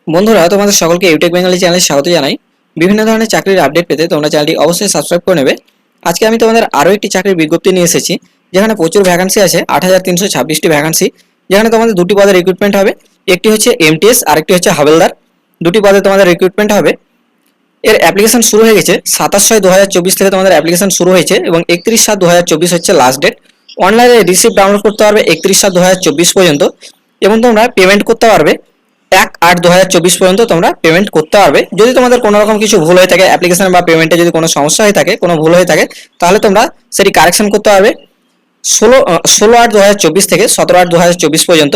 বন্ধুরা, তোমাদের সকলকে ইউটেক বেঙ্গলি চ্যানেলে স্বাগত জানাই। বিভিন্ন ধরনের চাকরির আপডেট পেতে তোমরা চ্যানেলটি অবশ্যই সাবস্ক্রাইব করে নেবে। আজকে আমি তোমাদের আরও একটি চাকরির বিজ্ঞপ্তি নিয়ে এসেছি, যেখানে প্রচুর ভ্যাকান্সি আছে, ৮,৩26টি ভ্যাকান্সি, যেখানে তোমাদের দুটি পদে রিক্রুটমেন্ট হবে। একটি হচ্ছে এমটিএস আর একটি হচ্ছে হাবেলদার। দুটি পদে তোমাদের রিক্রুটমেন্ট হবে। এর অ্যাপ্লিকেশন শুরু হয়ে গেছে 27/6/2024 থেকে তোমাদের অ্যাপ্লিকেশন শুরু হয়েছে এবং 31/7/2024 হচ্ছে লাস্ট ডেট। অনলাইনে রিসিপ্ট ডাউনলোড করতে পারবে 31/7/2024 পর্যন্ত এবং তোমরা পেমেন্ট করতে পারবে 1/8/2024 পর্যন্ত তোমরা পেমেন্ট করতে পারবে। যদি তোমাদের কোনো রকম কিছু ভুল হয়ে থাকে, অ্যাপ্লিকেশন বা পেমেন্টে যদি কোনো সমস্যা হয়ে থাকে, কোনো ভুল হয়ে থাকে, তাহলে তোমরা সেটি কারেকশন করতে পারবে 16/8/2024 থেকে 17/8/2024 পর্যন্ত।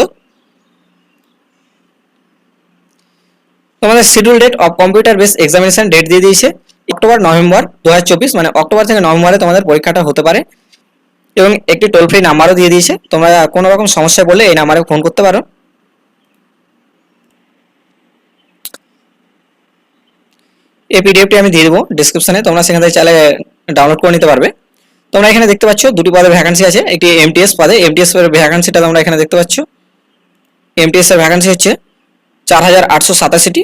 তোমাদের schedule date of computer base examination date দিয়ে দিয়েছে অক্টোবর-নভেম্বর 2024, মানে অক্টোবর থেকে নভেম্বরে তোমাদের পরীক্ষাটা হতে পারে। এবং একটি টোল ফ্রি নাম্বারও দিয়ে দিয়েছে, তোমরা কোনো রকম সমস্যায় বললে এই নাম্বারে ফোন করতে পারো। এই পিডিএফটি আমি দিয়ে দেবো ডিসক্রিপশনে, তোমরা সেখান থেকে চাইলে ডাউনলোড করে নিতে পারবে। তোমরা এখানে দেখতে পাচ্ছ দুটি পদে ভ্যাকান্সি আছে। একটি এমটিএস পদে, এমটিএস এর ভ্যাকান্সিটা তোমরা এখানে দেখতে পাচ্ছ। এমটিএস এর ভ্যাকান্সি হচ্ছে 4,887টি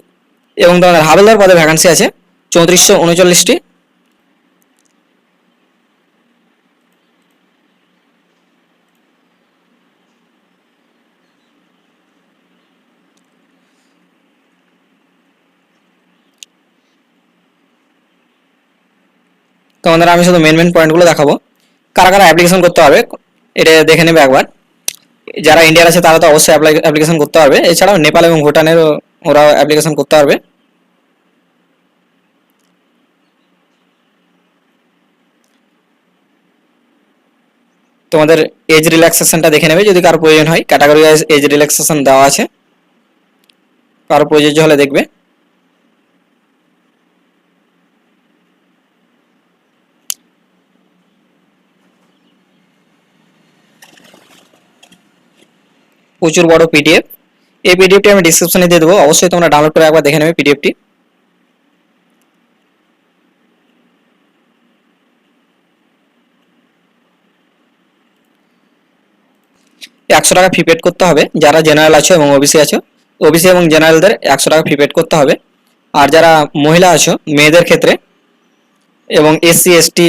এবং তোমাদের হাবেলদার পদে ভ্যাকান্সি আছে 3,439টি। তোমাদের আমি শুধু মেন পয়েন্টগুলো দেখাবো। কারা কারা অ্যাপ্লিকেশন করতে পারবে এটা দেখে নেবে একবার। যারা ইন্ডিয়ার আছে তারা তো অবশ্যই অ্যাপ্লিকেশন করতে পারবে, এছাড়াও নেপাল এবং ভুটানেরও ওরা অ্যাপ্লিকেশন করতে পারবে। তোমাদের এজ রিল্যাক্সেশনটা দেখে নেবে যদি কারো প্রয়োজন হয়। ক্যাটাগরি ওয়াইজ এজ রিল্যাক্সেশন দেওয়া আছে, কারো প্রযোজ্য হলে দেখবে। প্রচুর বড় পিডিএফ। এই পিডিএফটি আমি ডিসক্রিপশনে দিয়ে দেবো, অবশ্যই তোমরা ডাউনলোড করে একবার দেখে নেবে পিডিএফটি। 100 টাকা ফি পেড করতে হবে যারা জেনারেল আছো এবং ওবিসি আছো। ওবিসি এবং জেনারেলদের 100 টাকা ফি পেড করতে হবে। আর যারা মহিলা আছো, মেয়েদের ক্ষেত্রে, এবং SC ST,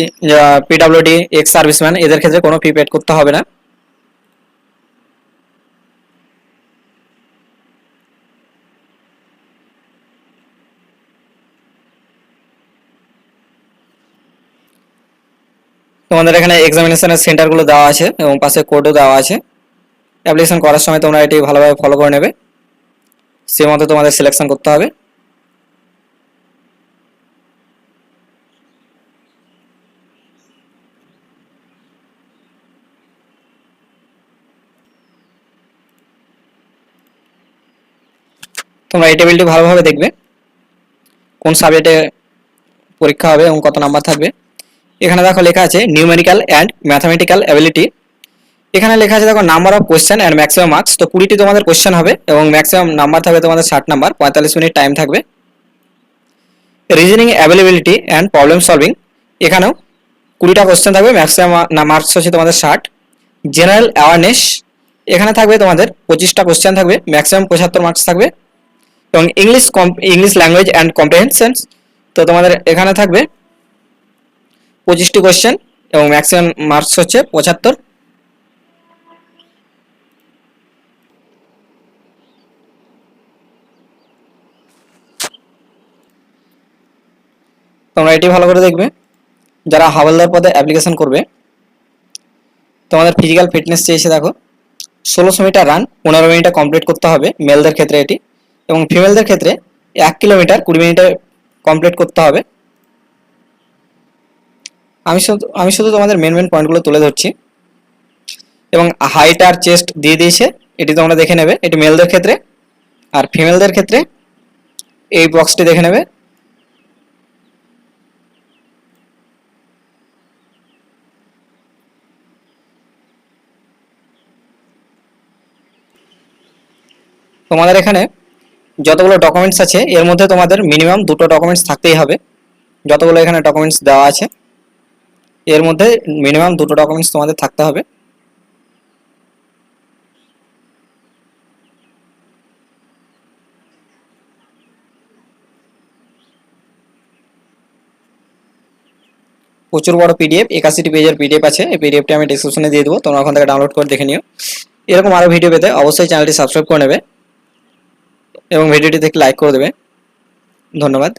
PWD, ex serviceman, এদের ক্ষেত্রে কোনো ফি পেড করতে হবে না। তোমাদের এখানে এক্সামিনেশনের সেন্টারগুলো দেওয়া আছে এবং পাশে কোডও দেওয়া আছে। অ্যাপ্লিকেশন করার সময় তোমরা এটি ভালোভাবে ফলো করে নেবে, সে মতো তোমাদের সিলেকশন করতে হবে। তোমরা এই টেবিলটি ভালোভাবে দেখবে, কোন সাবজেক্টে পরীক্ষা হবে এবং কত নাম্বার থাকবে। এখানে দেখো লেখা আছে নিউমেরিক্যাল অ্যান্ড ম্যাথামেটিক্যাল অ্যাবিলিটি। এখানে লেখা আছে দেখো number of question and maximum marks. তো 20টি তোমাদের কোয়েশ্চেন হবে এবং ম্যাক্সিমাম নাম্বার থাকবে তোমাদের 60 নাম্বার, 45 মিনিট টাইম থাকবে। Reasoning availability and problem solving, এখানেও 20টা কোয়েশ্চেন থাকবে, ম্যাক্সিমাম মার্কস হচ্ছে তোমাদের 60। জেনারেল অ্যাওয়ারনেস, এখানে থাকবে তোমাদের 25টা কোয়েশ্চেন থাকবে, ম্যাক্সিমাম 75 মার্কস থাকবে। এবং ইংলিশ ল্যাঙ্গুয়েজ অ্যান্ড কম্প্রিহেনশন, তো তোমাদের এখানে থাকবে 25টি কোয়েশ্চেন এবং ম্যাক্সিমাম মার্কস হচ্ছে 75। তোমরা এটি ভালো করে দেখবে। যারা হাওলদার পদে অ্যাপ্লিকেশন করবে, তোমাদের ফিজিক্যাল ফিটনেস চেয়েছে দেখো 1600 মিটার রান 15 মিনিটে কমপ্লিট করতে হবে মেলদের ক্ষেত্রে এটি, এবং ফিমেলদের ক্ষেত্রে 1 কিলোমিটার 20 মিনিটে কমপ্লিট করতে হবে। আমি শুধু তোমাদের মেন পয়েন্টগুলো তুলে ধরছি। এবং হাইট আর চেস্ট দিয়ে দিয়েছে, এটি তোমরা দেখে নেবে, এটি মেলদের ক্ষেত্রে। আর ফিমেলদের ক্ষেত্রে এই বক্সটি দেখে নেবে। তোমাদের এখানে যতগুলো ডকুমেন্টস আছে এর মধ্যে তোমাদের মিনিমাম 2টো ডকুমেন্টস থাকতেই হবে। যতগুলো এখানে ডকুমেন্টস দেওয়া আছে এর মধ্যে মিনিমাম 2টো ডকুমেন্টস তোমাদের থাকতে হবে। প্রচুর বড় পিডিএফ, 81টি পেজের পিডিএফ আছে। এই পিডিএফটি আমি ডিসক্রিপশনে দিয়ে দেবো, তোমরা ওখান থেকে ডাউনলোড করে দেখে নিও। এরকম আরও ভিডিও পেতে অবশ্যই চ্যানেলটি সাবস্ক্রাইব করে নেবে এবং ভিডিওটিতে লাইক করে দেবে। ধন্যবাদ।